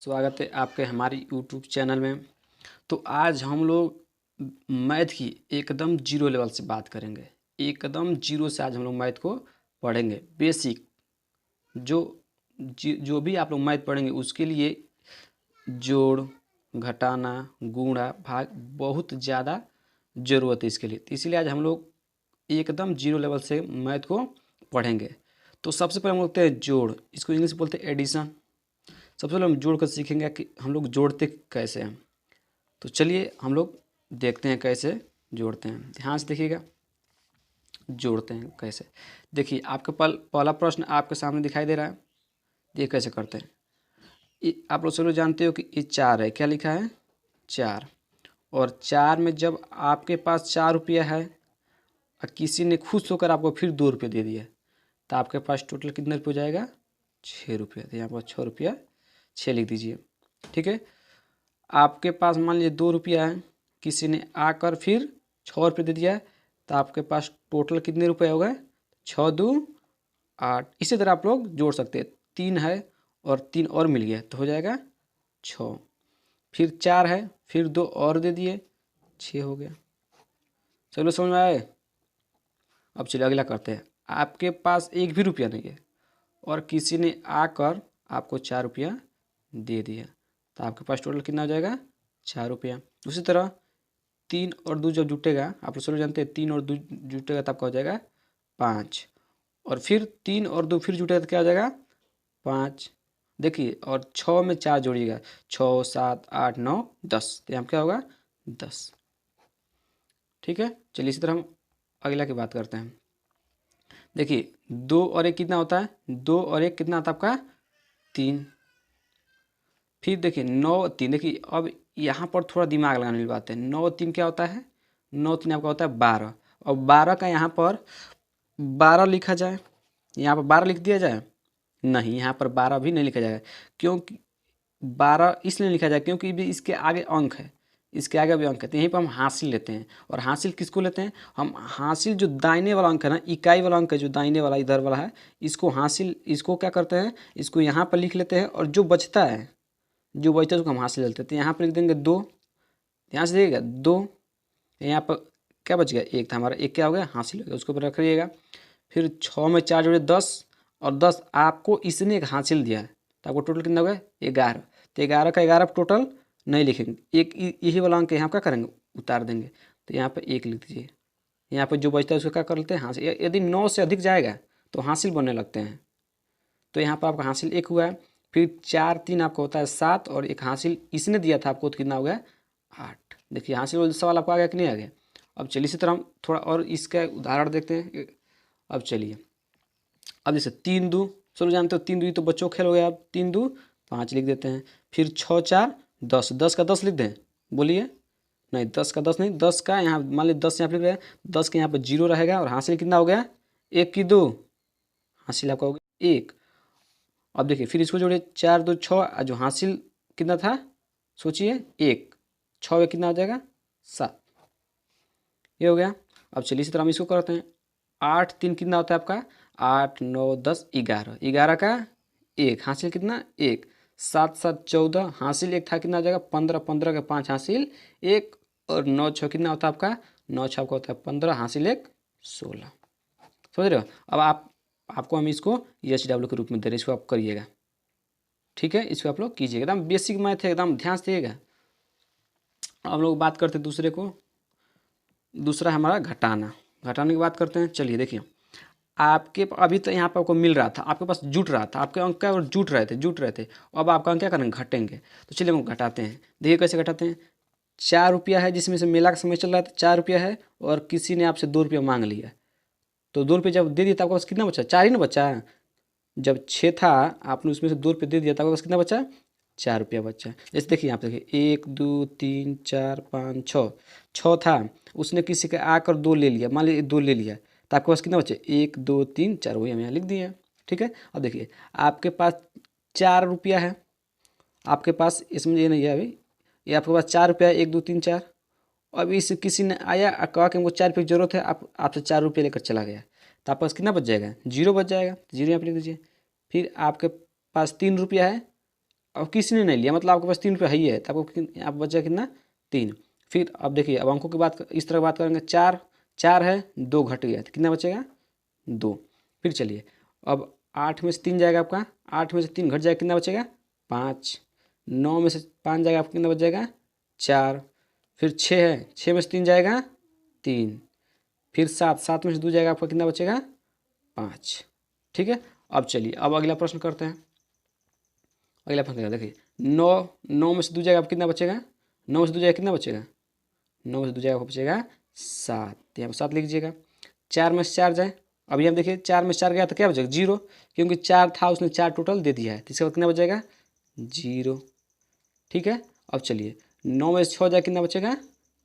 स्वागत है आपके हमारी यूट्यूब चैनल में। तो आज हम लोग मैथ की एकदम जीरो लेवल से बात करेंगे। एकदम जीरो से आज हम लोग मैथ को पढ़ेंगे। बेसिक जो भी आप लोग मैथ पढ़ेंगे उसके लिए जोड़, घटाना, गुणा, भाग बहुत ज़्यादा ज़रूरत है इसके लिए। तो इसीलिए आज हम लोग एकदम जीरो लेवल से मैथ को पढ़ेंगे। तो सबसे पहले हम लोग होते हैं जोड़, इसको इंग्लिश में बोलते हैं एडिशन। सबसे पहले हम जोड़ कर सीखेंगे कि हम लोग जोड़ते कैसे हैं। तो चलिए हम लोग देखते हैं कैसे जोड़ते हैं। ध्यान से देखिएगा, जोड़ते हैं कैसे। देखिए आपका पहला प्रश्न आपके सामने दिखाई दे रहा है। ये कैसे करते हैं। आप लोग सब लोग जानते हो कि ये 4 है। क्या लिखा है? 4। और 4 में जब आपके पास 4 रुपया है और किसी ने खुश होकर आपको फिर 2 रुपये दे दिया, तो आपके पास टोटल कितने रुपये हो जाएगा? 6 रुपये। तो यहाँ पर 6 रुपया 6 लिख दीजिए। ठीक है। आपके पास मान लीजिए 2 रुपया है, किसी ने आकर फिर 6 रुपये दे दिया, तो आपके पास टोटल कितने रुपए हो गए? 6 2 8। इसी तरह आप लोग जोड़ सकते हैं। 3 है और 3 और मिल गया तो हो जाएगा 6। फिर 4 है, फिर 2 और दे दिए, 6 हो गया। चलो समझ में आए। अब चलिए अगला करते हैं। आपके पास एक भी रुपया नहीं है और किसी ने आकर आपको 4 रुपया दे दिया, तो आपके पास टोटल कितना हो जाएगा? 4 रुपया। उसी तरह 3 और 2 जब जुटेगा, आप लोग सब जानते हैं 3 और 2 जुटेगा तो आपका हो जाएगा 5। और फिर 3 और 2 फिर जुटेगा तो क्या हो जाएगा? 5। देखिए, और 6 में 4 जोड़िएगा, 6 7 8 9 10, तो यहाँ क्या होगा? 10। ठीक है। चलिए इसी तरह हम अगला की बात करते हैं। देखिए 2 और 1 कितना होता है? 2 और 1 कितना होता है आपका? 3। फिर देखिए 9 3। देखिए अब यहाँ पर थोड़ा दिमाग लगाने वाली बात है। 9 3 क्या होता है? 9 3 आपका होता है 12। और 12 का यहाँ पर 12 लिखा जाए, यहाँ पर 12 लिख दिया जाए? नहीं, यहाँ पर 12 भी नहीं लिखा जाएगा। क्योंकि 12 इसलिए लिखा जाए क्योंकि भी इसके आगे अंक है, इसके आगे भी अंक है। तो यहीं पर हम हासिल लेते हैं। और हासिल किसको लेते हैं? हम हासिल जो दाहिने वाला अंक है ना, इकाई वाला अंक है जो दाहिने वाला इधर वाला है, इसको हासिल, इसको क्या करते हैं? इसको यहाँ पर लिख लेते हैं। और जो बचता है, जो बचता है उसको हम हासिल लेते हैं। तो यहाँ पर लिख देंगे 2। यहाँ से देखिएगा 2, यहाँ पर क्या बच गया? 1 था हमारा। 1 क्या हो गया? हासिल हो गया। उसको ऊपर रखिएगा। फिर 6 में 4 जोड़े 10, और 10 आपको इसने एक हासिल दिया है, तो आपको टोटल कितना हो गया? 11। तो 11 का 11 टोटल नहीं लिखेंगे, एक यही वाला अंक यहाँ क्या करेंगे? उतार देंगे। तो यहाँ पर 1 लिख दीजिए। यहाँ पर जो बचता है उसको क्या कर लेते हैं? हासिल। यदि 9 से अधिक जाएगा तो हासिल बनने लगते हैं। तो यहाँ पर आपका हासिल 1 हुआ है। फिर 4 3 आपका होता है 7, और एक हासिल इसने दिया था आपको, तो कितना हो गया? 8। देखिए हासिल वाला सवाल आपको आ गया कि नहीं आ गया? अब चलिए इसी तरह हम थोड़ा और इसका उदाहरण देखते हैं। अब चलिए, अब जैसे 3 2, चलो जानते हो 3 2 तो बच्चों खेल हो गया। अब 3 2 5 लिख देते हैं। फिर 6 4 10, 10 का 10 लिख दें? बोलिए। नहीं, 10 का 10 नहीं, 10 का यहाँ मान लीजिए 10 यहाँ पर लिख रहे हैं, 10 के यहाँ पर 0 रहेगा। और हासिल कितना हो गया? 1 की 2, हासिल आपका हो गया 1। अब देखिए फिर इसको जोड़िए, 4 2 6, जो हासिल कितना था सोचिए? 1। 6 में कितना आ जाएगा? 7। ये हो गया। अब चलिए इसी तरह हम इसको करते हैं। 8 3 कितना होता है आपका? 8 9 10 11, 11 का 1, हासिल कितना? 1। 7 7 14, हासिल 1 था, कितना आ जाएगा? 15, 15 का 5, हासिल 1। और 9 6 कितना होता है आपका? 9 6 आपका होता है 15, हासिल 1 16। समझ रहे हो? अब आपको हम इसको EHW के रूप में दे रहे हैं, इसको आप करिएगा। ठीक है, इसको आप लोग कीजिएगा। एकदम बेसिक मैथ है, एकदम ध्यान से दिएगा। हम लोग बात करते हैं दूसरे को। दूसरा है हमारा घटाना। घटाने की बात करते हैं। चलिए देखिए, आपके अभी तो यहाँ पर आपको मिल रहा था, आपके पास जुट रहा था, आपके अंक क्या और जुट रहे थे। अब आपका अंक क्या करेंगे? घटेंगे। तो चलिए हम घटाते हैं। देखिए कैसे घटाते हैं। 4 रुपया है, जिसमें से मेला का समय चल रहा था, 4 रुपया है, और किसी ने आपसे 2 रुपया मांग लिया। तो 2 रुपये जब दे दिया तो आपके पास कितना बचा? 4 ही ना बचा। जब 6 था, आपने उसमें से 2 रुपये दे दिया, तो आपके पास कितना बचा? 4 रुपया बचा। जैसे देखिए यहाँ पे देखिए 1 2 3 4 5 6, 6 था, उसने किसी का आकर 2 ले लिया, मान लीजिए 2 ले लिया, तो आपके पास कितना बचे? 1 2 3 4, वही हम यहाँ लिख दिए। ठीक है। अब देखिए आपके पास 4 रुपया है, आपके पास, इसमें ये नहीं है अभी, ये आपके पास 4 रुपया है, 1 2 3 4। अब इस किसी ने आया और कहा कि हमको 4 रुपये की जरूरत है, आपसे 4 रुपये लेकर चला गया, तो आपके पास कितना बच जाएगा? 0 बच जाएगा। 0 यहाँ पर लिख दीजिए। फिर आपके पास 3 रुपया है, अब किसी ने नहीं लिया, मतलब आपके पास 3 रुपये है ही है, तो आपको बचा कितना 3। फिर अब देखिए, अब अंकों की बात इस तरह बात करेंगे, 4 है, 2 घट गया तो कितना बचेगा 2। फिर चलिए, अब 8 में से 3 जाएगा आपका, 8 में से 3 घट जाएगा, कितना बचेगा 5। 9 में से 5 जाएगा आपको, कितना बच जाएगा 4। फिर 6 है, 6 में से 3 जाएगा 3। फिर 7 में से 2 जाएगा आपका, कितना बचेगा 5। ठीक है। अब चलिए, अब अगला प्रश्न करते हैं। अगला प्रश्न देखिए, 9 में से 2 जाएगा आपको, कितना बचेगा 9 में से 2 जाएगा, कितना बचेगा 9 में से 2 जाएगा आपको बचेगा 7। यहाँ पर 7 लिख लीजिएगा। 4 में से 4 जाए, अभी हम देखिए 4 में से 4 गया तो क्या बचेगा 0, क्योंकि 4 था उसने 4 टोटल दे दिया है, तो इसका कितना बचेगा 0। ठीक है। अब चलिए, 9 में से 6 जाए, कितना बचेगा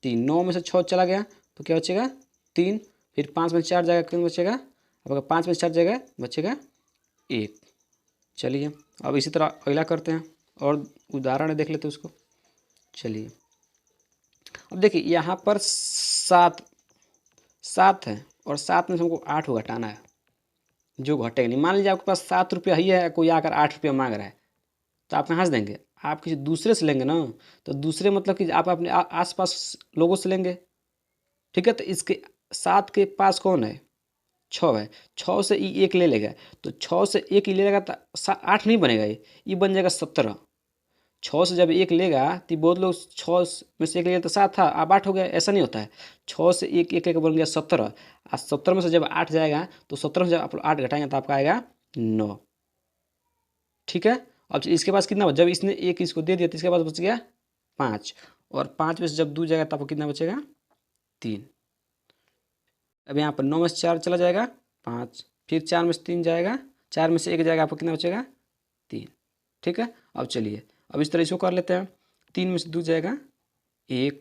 3। 9 में से 6 चला गया तो क्या बचेगा 3। फिर 5 में से 4 जाएगा, कितना बचेगा, अब अगर 5 में से 4 जाएगा बचेगा 1। चलिए, अब इसी तरह अगला करते हैं और उदाहरण देख लेते हैं उसको। चलिए, अब देखिए यहाँ पर 7 है और 7 में से हमको 8 को घटाना है, जो घटेगा नहीं। मान लीजिए आपके पास 7 रुपया ही है, कोई आकर 8 रुपया मांग रहा है, तो आप कहाँ से देंगे, आप किसी दूसरे से लेंगे ना। तो दूसरे मतलब कि आप अपने आसपास लोगों से लेंगे। ठीक है। तो इसके 7 के पास कौन है 6 है, 6 से ये 1 ले लेगा, तो 6 से 1 ही ले लेगा तो 8 नहीं बनेगा, ये बन जाएगा 17। 6 से जब 1 लेगा तो बहुत लोग 6 में से 1 ले तो 7 था, अब 8 हो गया, ऐसा नहीं होता है। 6 से 1 1 बन गया 17, और 17 में से जब 8 जाएगा तो 17 में जब आप 8 घटाएंगे तो आपका आएगा 9। ठीक है। अब इसके पास कितना, जब इसने 1 इसको दे दिया तो इसके पास बच गया 5, और 5 में से जब 2 जाएगा तो आपको कितना बचेगा 3। अब यहाँ पर 9 में से 4 चला जाएगा 5, फिर 4 में से 3 जाएगा, 4 में से 1 जाएगा, आपको कितना बचेगा 3। ठीक है। अब चलिए, अब इस तरह इसको कर लेते हैं। 3 में से 2 जाएगा 1,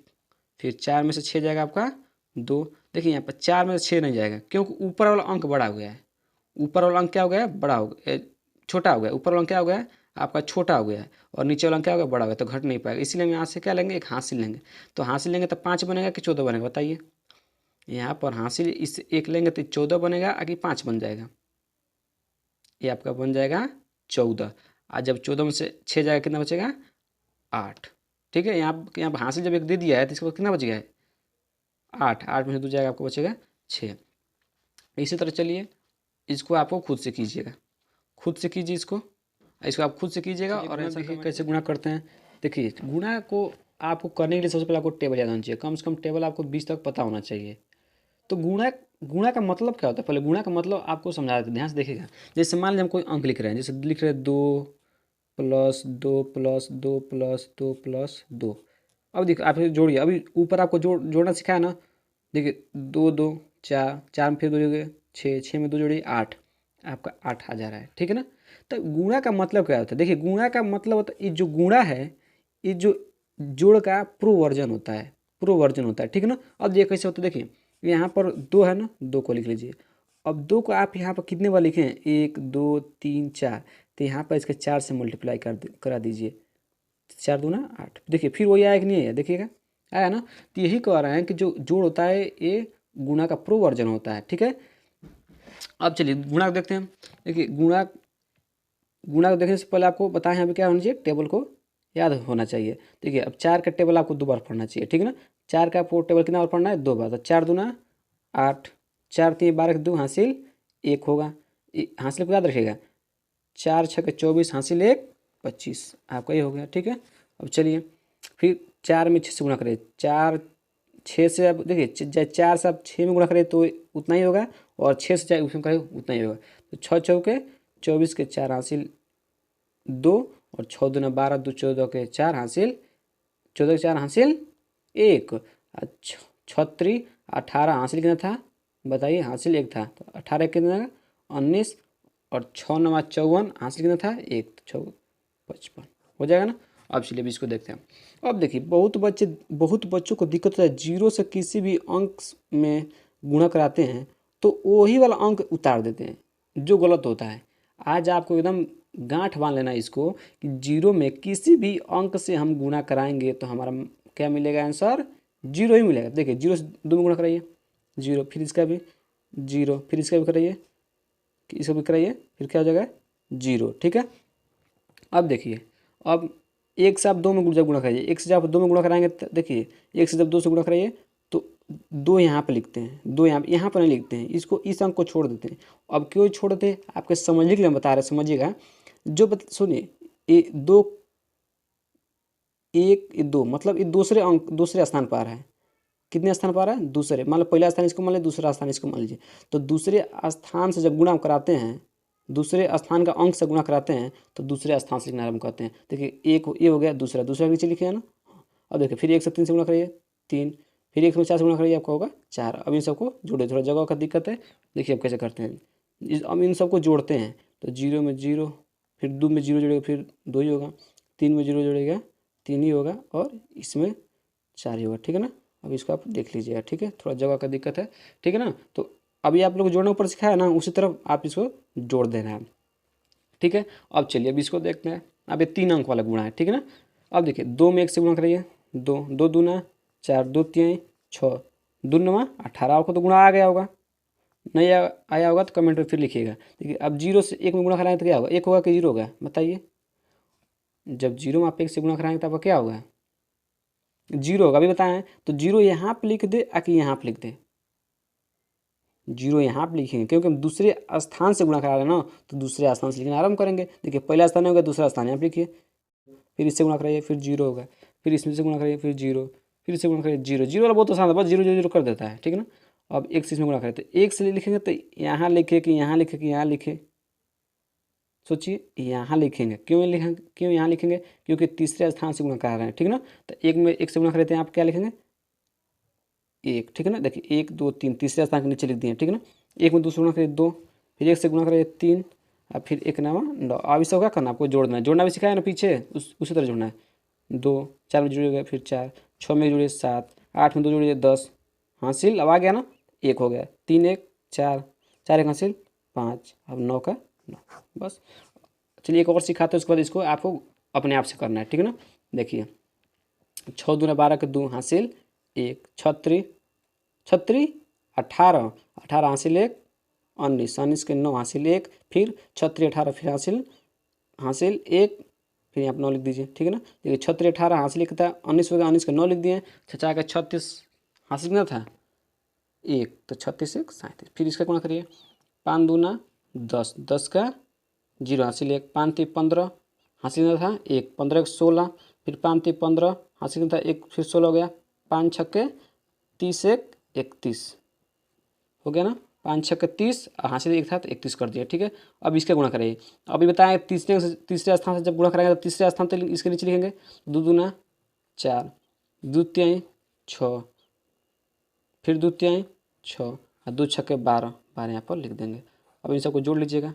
फिर 4 में से 6 जाएगा आपका 2। देखिए यहाँ पर 4 में से 6 नहीं जाएगा, क्योंकि ऊपर वाला अंक बड़ा हो गया है। ऊपर वाला अंक क्या हो गया है, बड़ा हो गया, छोटा हो गया। ऊपर वाला अंक क्या हो गया है आपका, छोटा हो गया है, और नीचे वाला अंक क्या हो गया, बड़ा हो गया, तो घट नहीं पाएगा। इसीलिए हम यहाँ से क्या लेंगे, एक हासिल लेंगे। तो हासिल लेंगे तो 5 बनेगा कि 14 बनेगा, बताइए। यहाँ पर हासिल इस 1 लेंगे तो 14 बनेगा कि 5 बन जाएगा, ये आपका बन जाएगा 14। और जब 14 में से 6 जाएगा, कितना बचेगा 8। ठीक है। यहाँ पर हासिल जब 1 दे दिया है तो इसके बाद कितना बच गया है 8। 8 में से 2 जाएगा, आपको बचेगा 6। इसी तरह चलिए, इसको आपको खुद से कीजिएगा, खुद से कीजिए इसको आप खुद से कीजिएगा। और ऐसा देखिए कैसे गुणा करते हैं। देखिए, गुणा को आपको करने के लिए सबसे पहले आपको टेबल याद होना चाहिए, कम से कम टेबल आपको 20 तक पता होना चाहिए। तो गुणा गुणा का मतलब क्या होता है, पहले गुणा का मतलब आपको समझा देते हैं, ध्यान से देखिएगा। जैसे मान लीजिए हम कोई अंक लिख रहे हैं, जैसे लिख रहे हैं 2+2+2+2+2। अब देखिए, आप जोड़िए, अभी ऊपर आपको जोड़ना सिखाया ना। देखिए 2 2 4, 4 में फिर 2 जोड़िए 6, 6 में 2 जोड़िए 8, आपका 8 आ जा रहा है। ठीक है ना। तो गुणा का मतलब क्या होता है, देखिए गुणा का मतलब होता है, ये जो गुणा है, ये जो जोड़ का पूर्ववर्जन होता है, पूर्ववर्जन होता है। ठीक है ना। अब ये कैसे होता है, देखिए यहाँ पर 2 है ना, 2 को लिख लीजिए। अब 2 को आप यहाँ पर कितने बार लिखें, 1 2 3 4, तो यहाँ पर इसके 4 से मल्टीप्लाई करा दीजिए। 4 दूना 8। देखिए फिर वही आया कि नहीं आया, देखिएगा आया ना। तो यही कह रहे हैं कि जो जोड़ होता है ये गुणा का पूर्ववर्जन होता है। ठीक है। अब चलिए गुणा को देखते हैं। देखिए गुणा को देखने से पहले आपको बताएं, यहाँ पे क्या होना चाहिए, टेबल को याद होना चाहिए। देखिए अब 4 का टेबल आपको 2 बार पढ़ना चाहिए। ठीक है ना। 4 का आपको टेबल कितना बार पढ़ना है, 2 बार। तो 4 दूना 8, 4 3 12 2 हासिल 1 होगा, हासिल को याद रखिएगा। 4 6 24 हासिल 1 25, आपका ये हो गया। ठीक है। अब चलिए फिर 4 में 6 से गुणा करें, 4 6 से, अब देखिए 4 से आप 6 में गुणा करें तो उतना ही होगा, और 6 से चाहे उसमें करें उतना ही होगा। तो 6 चौके 24 के 4 हासिल 2, और 6 दूना 12 2 14 के 4 हासिल 14 के 4 हासिल 1, 36 18 हासिल कितना था बताइए, हासिल 1 था, तो 18 कितना 19, और 6 9 54 हासिल कितना था 1, तो 56 हो जाएगा ना। अब चलिए अब इसको देखते हैं। अब देखिए बहुत बच्चों को दिक्कत होता है, 0 से किसी भी अंक में गुणा कराते हैं तो वही वाला अंक उतार देते हैं, जो गलत होता है। आज आपको एकदम गांठ बांध लेना इसको कि 0 में किसी भी अंक से हम गुणा कराएंगे तो हमारा क्या मिलेगा, आंसर 0 ही मिलेगा। देखिए 0 से 2 में गुणा कराइए 0, फिर इसका भी 0, फिर इसका भी कराइए, इसको भी कराइए, फिर क्या हो जाएगा 0। ठीक है। अब देखिए अब एक से आप दो में जब गुणा कराइए, एक से जब आप दो में गुणा कराएंगे देखिए, एक से जब दो से गुणा कराइए तो दो यहाँ पर लिखते हैं, दो यहाँ पर नहीं लिखते हैं, इसको इस अंक को छोड़ देते हैं। अब क्यों छोड़ देते हैं आपके समझने के लिए बता रहे, समझिएगा। सुनिए, ये दो, एक दो मतलब ये दूसरे अंक दूसरे स्थान पर आ रहा है। कितने स्थान पर आ रहा है? दूसरे। मान लो पहला स्थान इसको मान लीजिए, दूसरा स्थान इसको मान लीजिए। तो दूसरे स्थान से जब गुणा कराते हैं, दूसरे स्थान का अंक से गुणा कराते हैं तो दूसरे स्थान से लिखना आरम्भ करते हैं। देखिए एक ये हो गया, दूसरा दूसरा नीचे लिखे है ना। अब देखिए फिर एक से तीन से गुणा करिए, तीन, फिर एक से चार से गुणा करिए, आपका होगा चार। अब इन सबको जोड़े, थोड़ा जगह का दिक्कत है, देखिए अब कैसे करते हैं। अब इन सबको जोड़ते हैं तो जीरो में जीरो, फिर दो में जीरो जोड़ेगा फिर दो ही होगा, तीन में जीरो जोड़ेगा तीन ही होगा, और इसमें चार ही होगा, ठीक है ना। अब इसको आप देख लीजिएगा, ठीक है, थोड़ा जगह का दिक्कत है, ठीक है ना। तो अभी आप लोग जोड़ना ऊपर सिखाया ना, उसी तरफ आप इसको जोड़ देना है, ठीक है। अब चलिए अब इसको देखते हैं। अब ये 3 अंक वाला गुणा है, ठीक है ना। अब देखिए दो में एक से गुणा करिए, दो, दो दूना चार, दो तीन छः, दो नवा 18। आपको तो गुणा आ गया होगा, नहीं आया होगा तो कमेंट में फिर लिखिएगा। देखिए अब जीरो से एक में गुणा कराएंगे तो क्या होगा? एक होगा कि जीरो होगा? बताइए। जब जीरो में आप एक से गुणा कराएंगे तो आपका क्या होगा? जीरो होगा। अभी बताएं तो जीरो यहाँ पे लिख दे कि यहाँ पे लिख दे? जीरो यहाँ पे लिखेंगे क्योंकि हम दूसरे स्थान से गुणा करा रहे हैं ना, तो दूसरे स्थान से लिखना आरम्भ करेंगे। देखिए पहला स्थान हो गया, दूसरा स्थान यहाँ पे लिखिए, फिर इससे गुणा कराइए फिर जीरो होगा, फिर इसमें से गुणा करिए फिर जीरो, फिर इससे गुणा करिए जीरो। जीरो वाला बहुत आसान है, बस जीरो जीरो जीरो कर देता है, ठीक है ना। अब एक से इसमें गुणा करें तो एक से लिखेंगे तो यहाँ लिखे कि यहाँ लिखे कि यहाँ लिखे? सोचिए, यहाँ लिखेंगे। क्यों लिखेंगे? क्यों यहाँ लिखेंगे? क्योंकि तीसरे स्थान से गुणा करा रहे हैं, ठीक है ना। तो एक में एक से गुणा करते हैं, आप क्या लिखेंगे? एक, ठीक है ना। देखिए एक दो तीन, तीसरे स्थान के नीचे लिख दिए, ठीक है ना। एक में दो से गुणा करिए दो, फिर एक से गुणा करिए तीन, और फिर एक नामा नौ। अब इसको क्या करना, आपको जोड़ना है। जोड़ना भी सिखाया ना पीछे, उसी तरह जोड़ना है। दो, चार में जुड़ेगा फिर चार, छः में जुड़िए सात, आठ में दो जुड़िए 10, हासिल अब आ गया ना, एक हो गया। तीन एक चार, चार एक हासिल 5, अब 9 का 9। बस। चलिए एक और सिखाते हैं, उसके बाद इसको आपको अपने आप से करना है, ठीक है ना। देखिए 6 दूना 12 के 2 हासिल 1, छत्री छत्री 18, 18 हासिल 1, 19, 19 के 9 हासिल 1, फिर छत्री 18 फिर हासिल 1, फिर यहाँ पर 9 लिख दीजिए, ठीक है ना। देखिए छत्री 18 हासिल एक था, 19 हो गया, 19 का 9 लिख दिए, छचा का 36 हासिल कितना था? 1, तो 36 1 37। फिर इसका गुणा करिए, 5 दूना 10, 10 का 0 हासिल 1, 5 3 15 हासिल कितना था? 1, 15 1 16, फिर 5 3 15 हासिल कितना था? 1, फिर 16 हो गया, 5 छक्के 30 1 31 हो गया ना। 5 छक्के 30, हासिल एक था तो 31 कर दिया, ठीक है। अब इसका गुणा करिए। अभी बताएं तीसरे स्थान से जब गुणा कराएंगे तो तीसरे स्थान तो इसके नीचे लिखेंगे, दो दूना 4, दो तिहाई 6, फिर दो तिहाई 6, और 2 छक्के 12, 12 यहाँ पर लिख देंगे। अब इन सबको जोड़ लीजिएगा,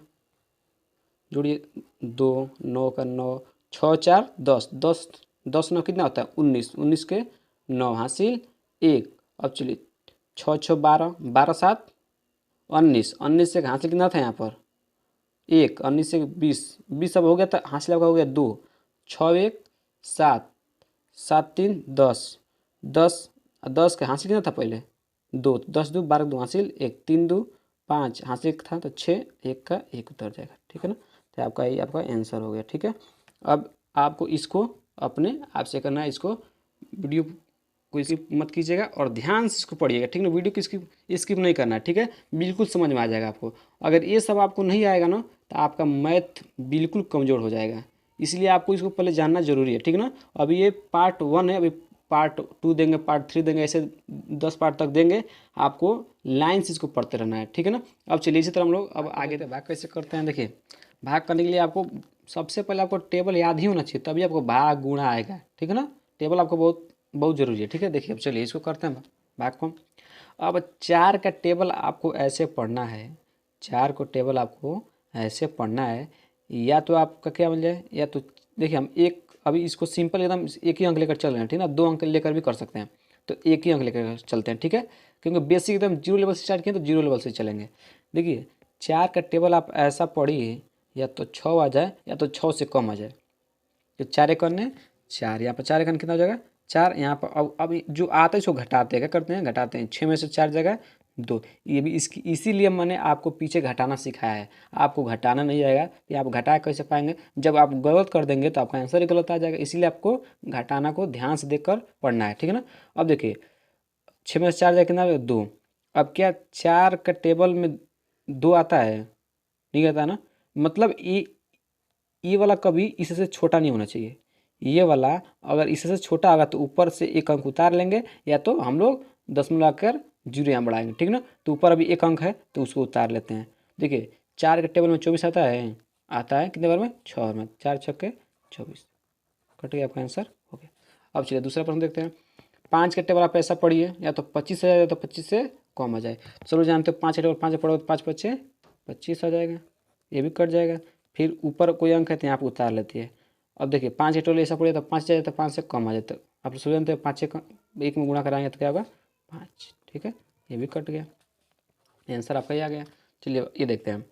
जोड़िए 2, 9 का 9, 6 4 10, 10 10 9 कितना होता है? 19, 19 के 9 हासिल 1। अब चलिए 6 6 12, 12 7 19, 19 से हासिल कितना था यहाँ पर? 1, 19 से 20, 20 अब हो गया था, हासिल आपका हो गया 2, 6 1 7, 7 3 10, 10 10 का हासिल कितना था पहले? 2, 10 2 12 2 हासिल 1, 3 2 5 हासिल था तो 6, 1 का 1 उतर जाएगा, ठीक है ना। तो आपका ये आपका आंसर हो गया, ठीक है। अब आपको इसको अपने आप से करना है, इसको वीडियो को स्किप मत कीजिएगा और ध्यान से इसको पढ़िएगा, ठीक है ना। वीडियो की स्किप नहीं करना है, ठीक है, बिल्कुल समझ में आ जाएगा आपको। अगर ये सब आपको नहीं आएगा ना तो आपका मैथ बिल्कुल कमज़ोर हो जाएगा, इसलिए आपको इसको पहले जानना जरूरी है, ठीक है ना। अभी ये पार्ट 1 है, अभी पार्ट 2 देंगे, पार्ट 3 देंगे, ऐसे 10 पार्ट तक देंगे। आपको लाइन से इसको पढ़ते रहना है, ठीक है ना। अब चलिए इसी तरह हम लोग अब आगे भाग कैसे करते हैं। देखिए भाग करने के लिए आपको सबसे पहले आपको टेबल याद ही होना चाहिए, तभी आपको भाग गुणा आएगा, ठीक है ना। टेबल आपको बहुत बहुत ज़रूरी है, ठीक है। देखिए अब चलिए इसको करते हैं भाग को। अब 4 का टेबल आपको ऐसे पढ़ना है, 4 को टेबल आपको ऐसे पढ़ना है, या तो आपका क्या मिल जाए, या तो देखिए हम एक अभी इसको सिंपल एकदम एक ही अंक लेकर चल रहे हैं, ठीक है ना। 2 अंक लेकर भी कर सकते हैं, तो एक ही अंक लेकर चलते हैं, ठीक है। क्योंकि बेसिक एकदम 0 लेवल से स्टार्ट किए तो 0 लेवल से चलेंगे। देखिए 4 का टेबल आप ऐसा पढ़िए, या तो 6 आ जाए या तो 6 से कम आ जाए। तो 4 एक अन्य 4, यहाँ पर 4 एक कितना हो जाएगा? 4। यहाँ पर अब जो आता है इसको घटाते हैं, क्या करते हैं? घटाते हैं। 6 में से 4 जाएगा 2। ये भी इसकी इसीलिए मैंने आपको पीछे घटाना सिखाया है। आपको घटाना नहीं आएगा तो आप घटा कैसे पाएंगे? जब आप गलत कर देंगे तो आपका आंसर ही गलत आ जाएगा। इसीलिए आपको घटाना को ध्यान से देखकर पढ़ना है, ठीक है ना। अब देखिए 6 में से 4 जाए कितना 2। अब क्या 4 का टेबल में 2 आता है? नहीं आता ना। मतलब ये वाला कभी इससे छोटा नहीं होना चाहिए। ये वाला अगर इससे छोटा होगा तो ऊपर से एक अंक उतार लेंगे, या तो हम लोग दशमलव लाकर जीरो यहाँ बढ़ाएंगे, ठीक ना। तो ऊपर अभी एक अंक है तो उसको उतार लेते हैं। देखिए 4 के टेबल में 24 आता है, आता है कितने बार में? 6 बार में। 4 छक्के 24, कट गया आपका आंसर, हो गया। अब चलिए दूसरा प्रश्न देखते हैं। 5 के टेबल आप ऐसा पढ़िए, या तो 25 आ जाए या तो 25 से कम आ जाए। चलो जानते हो 5 के टेबल 5 पढ़ो तो 5 5 25 आ जाएगा, ये भी कट जाएगा। फिर ऊपर कोई अंक है तो यहाँ पर उतार लेती है। अब देखिए 5 के टेबल ऐसा पढ़िए तो 5 जाए तो 5 से कम आ जाए, तो आप सोच जानते हो 5 से एक में गुणा कराएंगे तो क्या होगा? 5, ठीक है, ये भी कट गया, आंसर आपका ही आ गया। चलिए ये देखते हैं।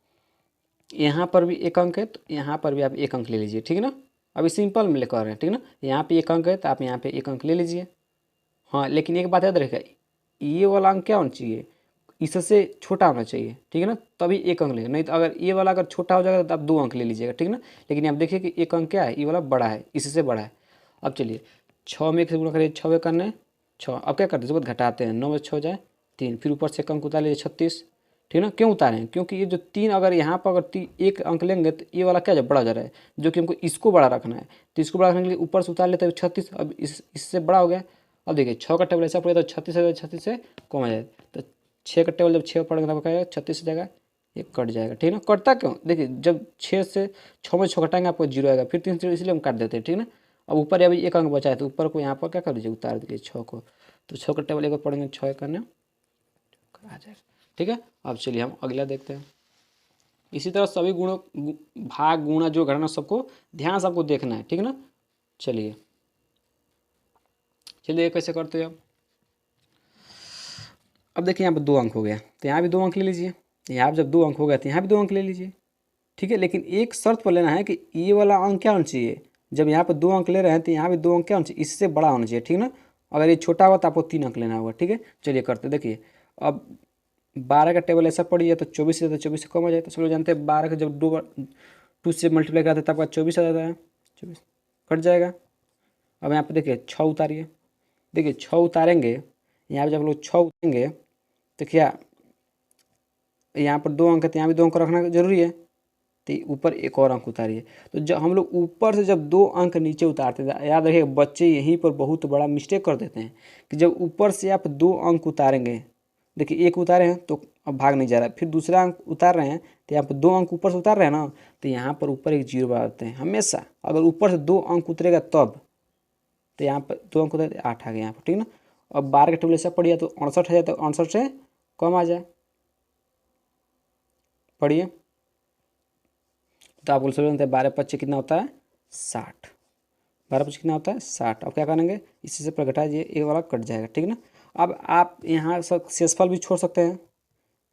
यहाँ पर भी एक अंक है तो यहाँ पर भी आप एक अंक ले लीजिए, ठीक है ना। अभी सिंपल में लेकर रहे हैं, ठीक है ना। यहाँ पे एक अंक है तो आप यहाँ पे एक अंक ले लीजिए। हाँ लेकिन एक बात याद रखिएगा, ये वाला अंक क्या होना चाहिए? इससे छोटा होना चाहिए, ठीक है ना, तभी एक अंक लेगा। नहीं तो अगर ये वाला अगर छोटा हो जाएगा तो आप 2 अंक ले लीजिएगा, ठीक है ना। लेकिन आप देखिए कि एक अंक क्या है, ये वाला बड़ा है, इससे बड़ा है। अब चलिए 6 में 1 से गुणा करिए, 6 करने 6। अब क्या करते हैं, इसके बाद घटाते हैं, 9 में 6 जाए 3, फिर ऊपर से एक अंक उतार लीजिए 36, ठीक है ना। क्यों उतारें? क्योंकि ये जो 3 अगर यहाँ पर अगर एक अंक लेंगे तो ये वाला क्या जब बड़ा जा रहा है, जो कि हमको इसको बड़ा रखना है। तो इसको बड़ा रखने के लिए ऊपर से उतार लेते हैं 36, अब इससे बड़ा हो गया। अब देखिए 6 का टेबल ऐसा पड़ेगा तो 36 है, 36 से कम आ जाए। तो 6 का टेबल जब 6 पड़ेगा तो क्या आएगा? 36 जगह ये कट जाएगा, ठीक है ना। कटता क्यों? देखिए जब 6 से 6 में 6 घटाएंगे आपको 0 आएगा, फिर 3 से इसलिए हम काट देते हैं, ठीक है ना। अब ऊपर अभी एक अंक बचा है तो ऊपर को यहाँ पर क्या कर दीजिए, उतार दीजिए 6 को। तो 6 का टेबल एक बार पढ़ेंगे 6 करने आ जाएगा, ठीक है। अब चलिए हम अगला देखते हैं। इसी तरह सभी गुणों भाग गुणा जो घटाना सबको ध्यान से आपको देखना है, ठीक है ना। चलिए कैसे करते हैं अब देखिए यहाँ पर 2 अंक हो गया तो यहाँ भी 2 अंक ले लीजिए। यहाँ पर जब 2 अंक हो गया तो यहाँ भी 2 अंक ले लीजिए, ठीक है। लेकिन एक शर्त पर लेना है कि ये वाला अंक क्या होना चाहिए, जब यहाँ पर 2 अंक ले रहे हैं तो यहाँ भी 2 अंक क्या होना चाहिए, इससे बड़ा होना चाहिए, ठीक है ना। अगर ये छोटा होगा तो आपको 3 अंक लेना होगा, ठीक है। चलिए करते देखिए। अब 12 का टेबल ऐसा पड़ी है तो 24 से 24 से कम हो जाए। तो सब लोग जानते हैं 12 का जब 2 से मल्टीप्लाई कराते हैं तब आपका 24 आ जाता है, 24 कट जाएगा। अब यहाँ पे देखिए 6 उतारिए, देखिए 6 उतारेंगे, यहाँ पे जब लोग 6 उतारेंगे तो क्या यहाँ पर 2 अंक है तो यहाँ भी 2 अंक रखना जरूरी है। तो ऊपर एक और अंक उतारिए। तो जब हम लोग ऊपर से जब 2 अंक नीचे उतारते हैं, याद रखिए बच्चे यहीं पर बहुत बड़ा मिस्टेक कर देते हैं कि जब ऊपर से आप 2 अंक उतारेंगे, देखिए एक उतारे हैं तो अब भाग नहीं जा रहा है, फिर दूसरा अंक उतार रहे हैं तो यहाँ पर 2 अंक ऊपर से उतार रहे हैं ना, तो यहाँ पर ऊपर एक 0 बढ़ाते हैं हमेशा। अगर ऊपर से 2 अंक उतरेगा तब, तो यहाँ पर 2 अंक उतरे 8 आ गया यहाँ पर, ठीक ना। अब 12 का टेबल ऐसा पढ़िए तो 68 है तो 68 से कम आ जाए, पढ़िए। तो आप बोल सकते हैं 12 25 कितना होता है 60, 12 25 कितना होता है 60। अब क्या करेंगे, इसी से पर घटाइए, एक वाला कट जाएगा, ठीक है ना। अब आप यहाँ सब शेषफल भी छोड़ सकते हैं।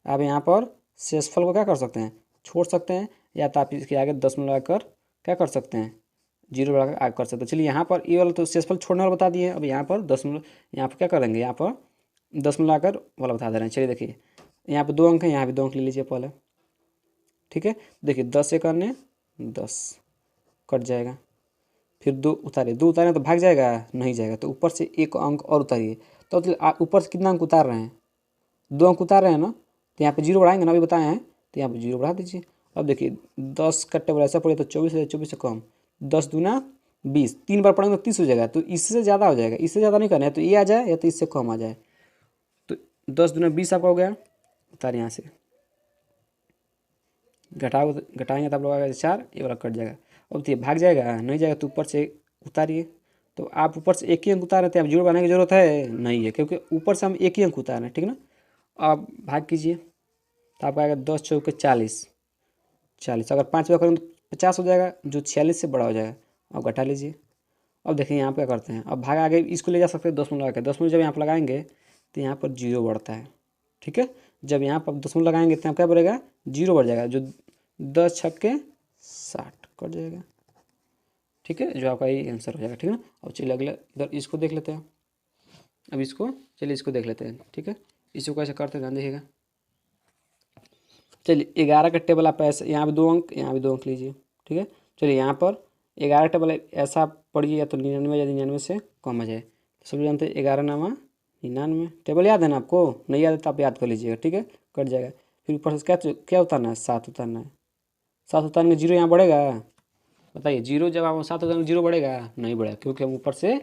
आप यहाँ पर शेषफल को क्या कर सकते हैं, छोड़ सकते हैं, या तो आप इसके आगे 10 लगाकर क्या कर सकते हैं, 0 लगाकर आगे कर सकते हैं। चलिए यहाँ पर ये वाला तो शेषफल छोड़ने वाला बता दिए। अब यहाँ पर 10 यहाँ पर क्या करेंगे, यहाँ पर 10 लगाकर वाला बता दे रहे हैं। चलिए देखिए यहाँ पर 2 अंक है, यहाँ भी 2 अंक ले लीजिए पहले, ठीक है। देखिए 10 एक अन्य 10 कट जाएगा, फिर 2 उतारिए, 2 उतारें तो भाग जाएगा नहीं जाएगा, तो ऊपर से एक अंक और उतारिए। तो ऊपर से कितना अंक उतार रहे हैं, 2 अंक उतार रहे हैं ना, तो यहाँ पे 0 बढ़ाएंगे ना, अभी बताए हैं, तो यहाँ पे 0 बढ़ा दीजिए। अब देखिए 10 का टेबल ऐसा पड़े तो 24 है, 24 से कम, 10 दूना 20, 3 बार पढ़ेंगे तो 30 हो जाएगा, तो इससे ज़्यादा हो जाएगा, इससे ज़्यादा नहीं करना है, तो ये आ जाए या तो इससे कम आ जाए। तो 10 दूना 20 आपका हो गया, उतार यहाँ से घटाएंगे तो आप लोग आएगा 4, ये वाला कट जाएगा। अब तो ये भाग जाएगा नहीं जाएगा, तो ऊपर से उतारिए। तो आप ऊपर से एक ही अंक उतार रहे थे, अब 0 बनाने की जरूरत है नहीं है, क्योंकि ऊपर से हम एक ही अंक उतार रहे हैं, ठीक है ना। आप भाग कीजिए तो आपका आएगा 10 चौके 40, 40 अगर 5 बार करेंगे तो 50 हो जाएगा, जो 46 से बड़ा हो जाएगा। अब घटा लीजिए। अब देखिए यहाँ पे क्या करते हैं, अब भाग आगे इसको ले जा सकते हैं 10 में लगा के, 10 में जब यहाँ पर लगाएंगे तो यहाँ पर 0 बढ़ता है, ठीक है। जब यहाँ पर 10 में लगाएंगे तो यहाँ क्या बढ़ेगा, 0 बढ़ जाएगा, जो 10 छक्के 60 कट जाएगा, ठीक है, जो आपका ये आंसर हो जाएगा, ठीक है ना। अब चलिए अगला इधर इसको देख लेते हैं। अब इसको चलिए इसको देख लेते हैं, ठीक है। इसको कैसे करते ध्यान देखिएगा। चलिए 11 का टेबल आप ऐसे, यहाँ पे 2 अंक, यहाँ भी 2 अंक लीजिए, ठीक है। चलिए यहाँ पर 11 टेबल ऐसा पढ़िए, या तो 99 या 99 से कम आ जाए। तो सब जानते हैं 11 नामा 99, टेबल याद है ना आपको? नहीं याद है तो आप याद कर लीजिएगा, ठीक है, कट जाएगा। फिर ऊपर से क्या उतारना है? 7 उतारना है। 7 उतारने जीरो यहाँ बढ़ेगा? बताइए, जीरो जब आप 7 उतारेंगे जीरो बढ़ेगा? नहीं बढ़ेगा, क्योंकि हम ऊपर से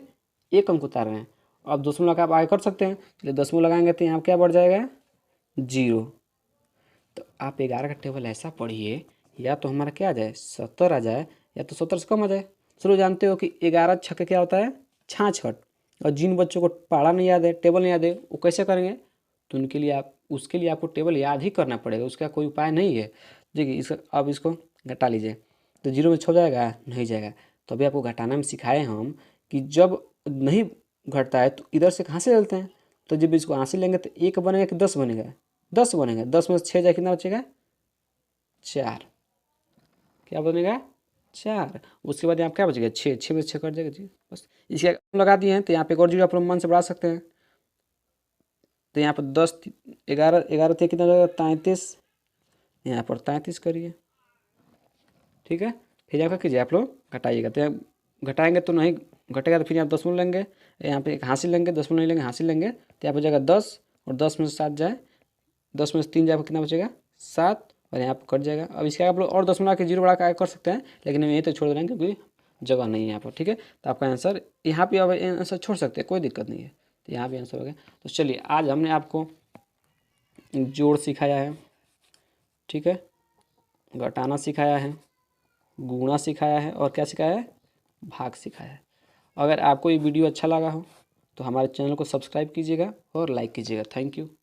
1 अंक उतार रहे हैं। अब दशमलव लगा आप आगे कर सकते हैं, चलिए दशमलव लगाएंगे तो यहाँ क्या बढ़ जाएगा? 0। तो आप 11 का टेबल ऐसा पढ़िए, या तो हमारा क्या आ जाए 70 आ जाए, या तो 70 से कम आ जाए। चलो जानते हो कि 11 छक्के क्या होता है? 66। और जिन बच्चों को पढ़ा नहीं याद है, टेबल नहीं याद है, वो कैसे करेंगे? तो उनके लिए उसके लिए आपको टेबल याद ही करना पड़ेगा, उसका कोई उपाय नहीं है। देखिए इसका, अब इसको घटा लीजिए, तो 0 में 6 जाएगा? नहीं जाएगा। तो अभी आपको घटाना में सिखाए हम कि जब नहीं घटता है तो इधर से कहाँ से लेते हैं। तो जब इसको यहाँ से लेंगे तो 1 बनेगा कि 10 बनेगा? 10 बनेगा। 10 में से 6 जाए कितना बचेगा? 4। क्या बनेगा? 4। उसके बाद यहाँ क्या बचेगा? 6। 6 में से 6 कट जाएगा जी, बस। इसके लगा दिए हैं, तो यहाँ पे एक और जीरो आप मन से बढ़ा सकते हैं। तो यहाँ पर 10 11 11 थे, कितना जाएगा? 33। यहाँ पर 33 करिए, ठीक है। फिर यहाँ क्या कीजिए, आप लोग घटाइएगा। तो यहाँ घटाएंगे तो नहीं घटेगा, तो फिर यहाँ दशमलव लेंगे, यहाँ पे एक हासिल लेंगे, दशमलव नहीं लेंगे, हासिल लेंगे, तो यहाँ पर जाएगा 10, और 10 में से 7 जाए, 10 में से 3 जाए, कितना बचेगा? 7, और यहाँ पर कट जाएगा। अब इसके आप लोग और दशमलव के जीरो बढ़ा के आगे कर सकते हैं, लेकिन हम यहीं तो छोड़ दे रहे हैं क्योंकि जगह नहीं है यहाँ पर, ठीक है। तो आपका आंसर यहाँ पे, अब आंसर छोड़ सकते हैं, कोई दिक्कत नहीं है। तो यहाँ भी आंसर हो गया। तो चलिए आज हमने आपको जोड़ सिखाया है, ठीक है, घटाना सिखाया है, गुणा सिखाया है, और क्या सिखाया है? भाग सिखाया है। अगर आपको ये वीडियो अच्छा लगा हो तो हमारे चैनल को सब्सक्राइब कीजिएगा और लाइक कीजिएगा। Thank you.